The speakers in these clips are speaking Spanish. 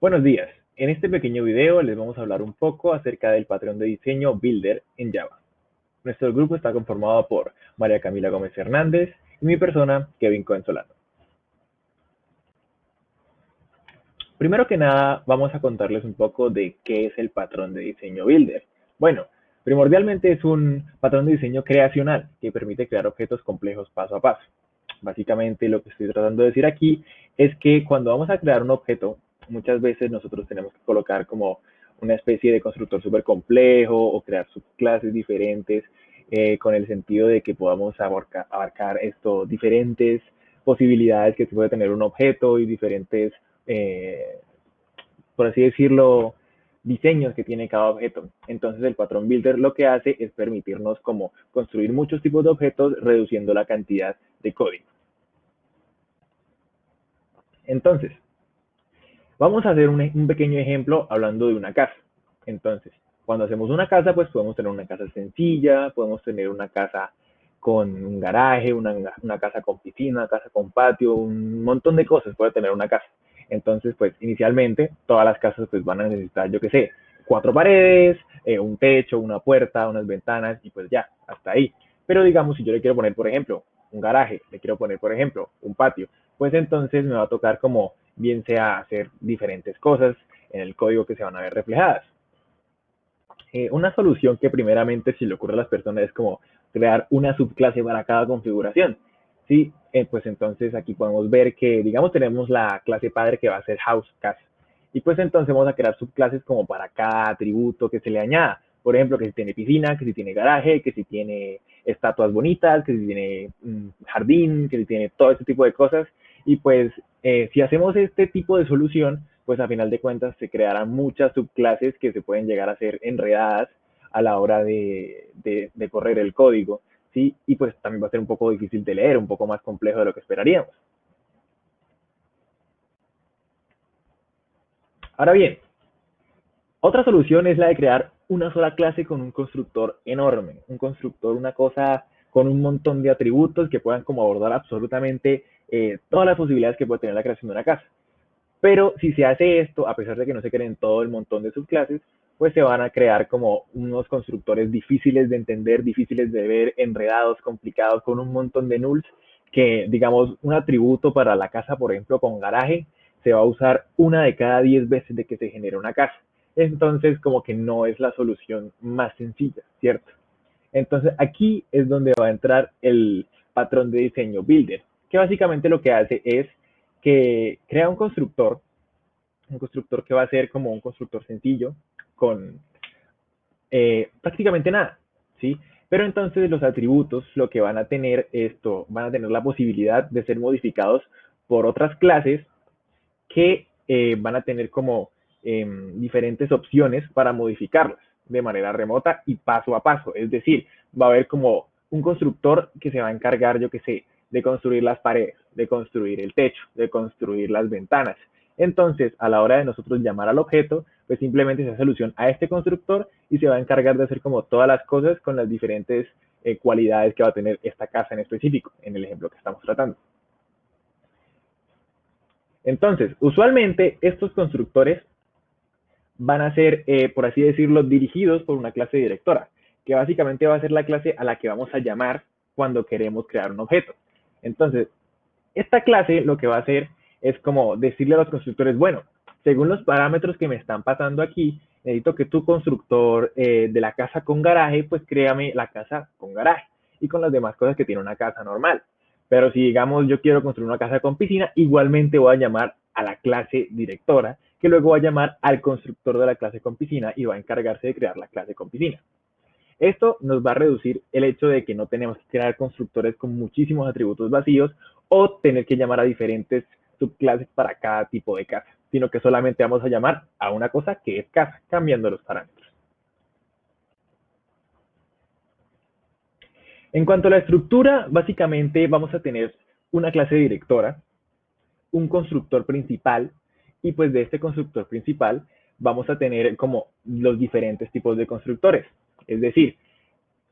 Buenos días. En este pequeño video les vamos a hablar un poco acerca del patrón de diseño Builder en Java. Nuestro grupo está conformado por María Camila Gómez Hernández y mi persona, Kevin Cohen Solano. Primero que nada, vamos a contarles un poco de qué es el patrón de diseño Builder. Bueno, primordialmente es un patrón de diseño creacional que permite crear objetos complejos paso a paso. Básicamente lo que estoy tratando de decir aquí es que cuando vamos a crear un objeto, muchas veces nosotros tenemos que colocar como una especie de constructor súper complejo o crear subclases diferentes con el sentido de que podamos abarcar esto, diferentes posibilidades que puede tener un objeto y diferentes, eh, por así decirlo, diseños que tiene cada objeto. Entonces el patrón Builder lo que hace es permitirnos como construir muchos tipos de objetos reduciendo la cantidad de código. Entonces, vamos a hacer un pequeño ejemplo hablando de una casa. Entonces, cuando hacemos una casa, pues podemos tener una casa sencilla, podemos tener una casa con un garaje, una casa con piscina, una casa con patio, un montón de cosas puede tener una casa. Entonces, pues inicialmente todas las casas pues van a necesitar, yo qué sé, 4 paredes, un techo, una puerta, unas ventanas y pues ya, hasta ahí. Pero digamos, si yo le quiero poner, por ejemplo, un garaje, le quiero poner, por ejemplo, un patio, pues entonces me va a tocar como bien sea hacer diferentes cosas en el código que se van a ver reflejadas. Una solución que primeramente se le ocurre a las personas es como crear una subclase para cada configuración. ¿Sí? Pues entonces aquí podemos ver que, digamos, tenemos la clase padre que va a ser house, casa. Y pues entonces vamos a crear subclases como para cada atributo que se le añada. Por ejemplo, que si tiene piscina, que si tiene garaje, que si tiene estatuas bonitas, que si tiene jardín, que si tiene todo este tipo de cosas. Y pues si hacemos este tipo de solución, pues a final de cuentas se crearán muchas subclases que se pueden llegar a ser enredadas a la hora de correr el código, ¿sí? Y pues también va a ser un poco difícil de leer, un poco más complejo de lo que esperaríamos. Ahora bien, otra solución es la de crear una sola clase con un constructor enorme, un constructor, una cosa con un montón de atributos que puedan como abordar absolutamente todas las posibilidades que puede tener la creación de una casa. Pero si se hace esto, a pesar de que no se creen todo el montón de subclases, pues se van a crear como unos constructores difíciles de entender, difíciles de ver, enredados, complicados, con un montón de nulls, que digamos un atributo para la casa, por ejemplo, con garaje, se va a usar una de cada 10 veces de que se genera una casa. Entonces, como que no es la solución más sencilla, ¿cierto? Entonces, aquí es donde va a entrar el patrón de diseño Builder, que básicamente lo que hace es que crea un constructor que va a ser como un constructor sencillo, con prácticamente nada, ¿sí? Pero entonces los atributos lo que van a tener esto, van a tener la posibilidad de ser modificados por otras clases que van a tener como diferentes opciones para modificarlas de manera remota y paso a paso. Es decir, va a haber como un constructor que se va a encargar, yo qué sé, de construir las paredes, de construir el techo, de construir las ventanas. Entonces, a la hora de nosotros llamar al objeto, pues simplemente se hace alusión a este constructor y se va a encargar de hacer como todas las cosas con las diferentes cualidades que va a tener esta casa en específico, en el ejemplo que estamos tratando. Entonces, usualmente estos constructores van a ser, por así decirlo, dirigidos por una clase directora, que básicamente va a ser la clase a la que vamos a llamar cuando queremos crear un objeto. Entonces, esta clase lo que va a hacer es como decirle a los constructores, bueno, según los parámetros que me están pasando aquí, necesito que tu constructor de la casa con garaje, pues créame la casa con garaje y con las demás cosas que tiene una casa normal. Pero si digamos yo quiero construir una casa con piscina, igualmente voy a llamar a la clase directora, que luego va a llamar al constructor de la clase con piscina y va a encargarse de crear la clase con piscina. Esto nos va a reducir el hecho de que no tenemos que crear constructores con muchísimos atributos vacíos o tener que llamar a diferentes subclases para cada tipo de casa, sino que solamente vamos a llamar a una cosa que es casa, cambiando los parámetros. En cuanto a la estructura, básicamente vamos a tener una clase directora, un constructor principal, y pues de este constructor principal vamos a tener como los diferentes tipos de constructores. Es decir,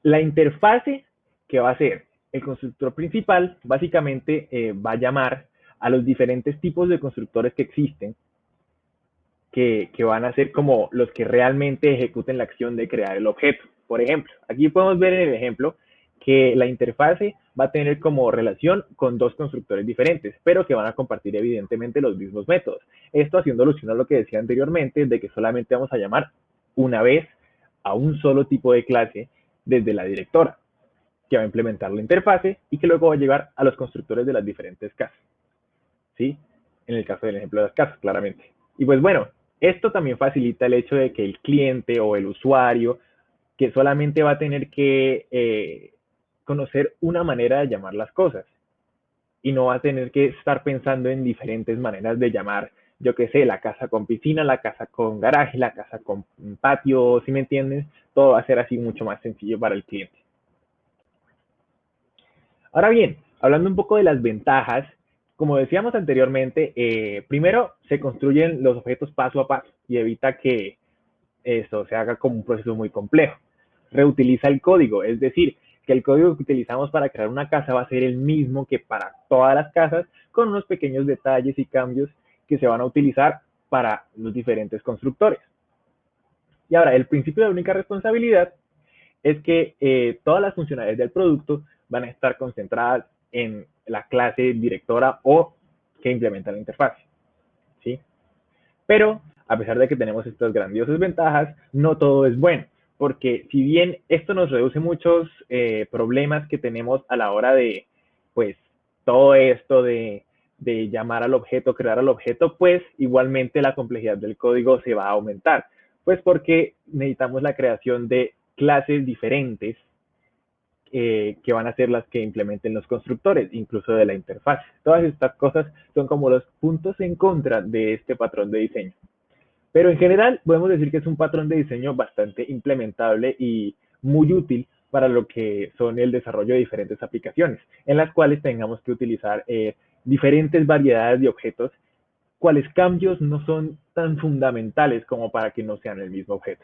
la interfase que va a ser el constructor principal básicamente va a llamar a los diferentes tipos de constructores que existen que van a ser como los que realmente ejecuten la acción de crear el objeto. Por ejemplo, aquí podemos ver en el ejemplo que la interfase va a tener como relación con dos constructores diferentes, pero que van a compartir evidentemente los mismos métodos. Esto haciendo alusión a lo que decía anteriormente, de que solamente vamos a llamar una vez a un solo tipo de clase desde la directora, que va a implementar la interfase y que luego va a llegar a los constructores de las diferentes casas. ¿Sí? En el caso del ejemplo de las casas, claramente. Y pues bueno, esto también facilita el hecho de que el cliente o el usuario, que solamente va a tener que conocer una manera de llamar las cosas y no va a tener que estar pensando en diferentes maneras de llamar, yo qué sé, la casa con piscina, la casa con garaje, la casa con patio, si me entiendes, todo va a ser así mucho más sencillo para el cliente. Ahora bien, hablando un poco de las ventajas, como decíamos anteriormente, primero se construyen los objetos paso a paso y evita que esto se haga como un proceso muy complejo. Reutiliza el código, es decir, que el código que utilizamos para crear una casa va a ser el mismo que para todas las casas, con unos pequeños detalles y cambios que se van a utilizar para los diferentes constructores. Y ahora, el principio de única responsabilidad es que todas las funcionalidades del producto van a estar concentradas en la clase directora o que implementa la interfaz, ¿sí? Pero a pesar de que tenemos estas grandiosas ventajas, no todo es bueno, porque si bien esto nos reduce muchos problemas que tenemos a la hora de, pues, todo esto de llamar al objeto, crear al objeto, pues igualmente la complejidad del código se va a aumentar, pues porque necesitamos la creación de clases diferentes que van a ser las que implementen los constructores, incluso de la interfaz. Todas estas cosas son como los puntos en contra de este patrón de diseño. Pero en general podemos decir que es un patrón de diseño bastante implementable y muy útil para lo que son el desarrollo de diferentes aplicaciones, en las cuales tengamos que utilizar diferentes variedades de objetos, cuales cambios no son tan fundamentales como para que no sean el mismo objeto.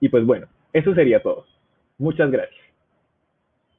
Y pues bueno, eso sería todo. Muchas gracias.